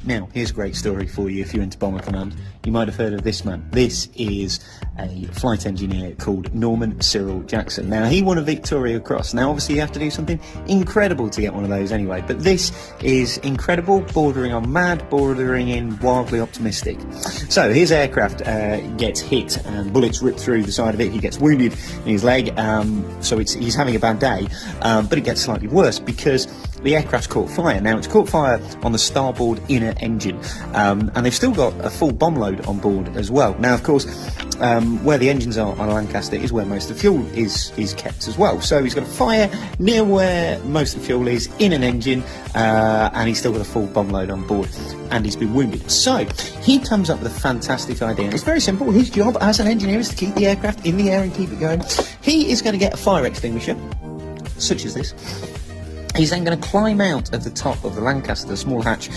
Now, here's a great story for you if you're into Bomber Command. You might have heard of this man. This is a flight engineer called Norman Cyril Jackson. Now, he won a Victoria Cross. Now, obviously, you have to do something incredible to get one of those anyway, but this is incredible, bordering on mad, bordering in wildly optimistic. So, his aircraft gets hit and bullets rip through the side of it. He gets wounded in his leg, so he's having a bad day, but it gets slightly worse because the aircraft's caught fire. Now, it's caught fire on the starboard inner engine, and they've still got a full bomb load on board as well. Now, of course, where the engines are on a Lancaster is where most of the fuel is kept as well. So he's got a fire near where most of the fuel is in an engine, and he's still got a full bomb load on board, and he's been wounded. So he comes up with a fantastic idea, and it's very simple. His job as an engineer is to keep the aircraft in the air and keep it going. He is going to get a fire extinguisher, such as this. He's then going to climb out of the top of the Lancaster, the small hatch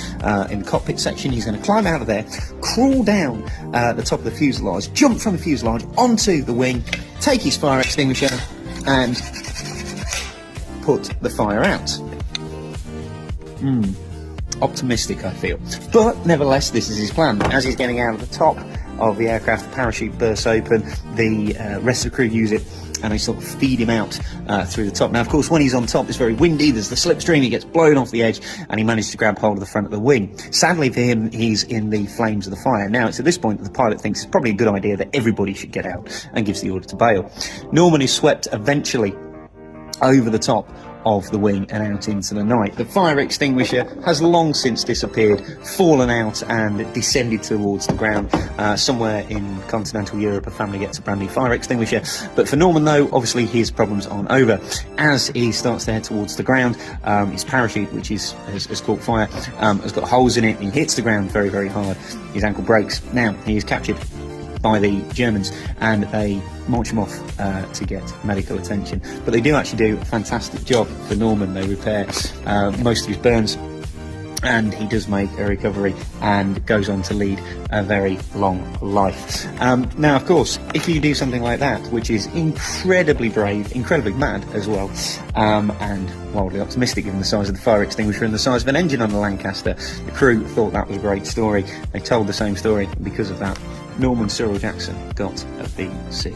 in the cockpit section. He's going to climb out of there, crawl down the top of the fuselage, jump from the fuselage onto the wing, take his fire extinguisher and put the fire out. Optimistic, I feel. But nevertheless, this is his plan. As he's getting out of the top of the aircraft, the parachute bursts open, the rest of the crew use it, and they sort of feed him out through the top. Now, of course, when he's on top, it's very windy, there's the slipstream, he gets blown off the edge, and he managed to grab hold of the front of the wing. Sadly for him, he's in the flames of the fire. Now, it's at this point that the pilot thinks it's probably a good idea that everybody should get out, and gives the order to bail. Norman is swept eventually over the top of the wing and out into the night. The fire extinguisher has long since disappeared, fallen out and descended towards the ground. Somewhere in continental Europe, a family gets a brand new fire extinguisher. But for Norman, though, obviously his problems aren't over. As he starts to head towards the ground, his parachute, which has caught fire, has got holes in it. He hits the ground very, very hard. His ankle breaks. Now, he is captured by the Germans, and they march him off to get medical attention. But they do actually do a fantastic job for Norman. They repair most of his burns, and he does make a recovery and goes on to lead a very long life. Now, of course, if you do something like that, which is incredibly brave, incredibly mad as well, and wildly optimistic given the size of the fire extinguisher and the size of an engine on the Lancaster, the crew thought that was a great story. They told the same story, and because of that, Norman Cyril Jackson got a BC.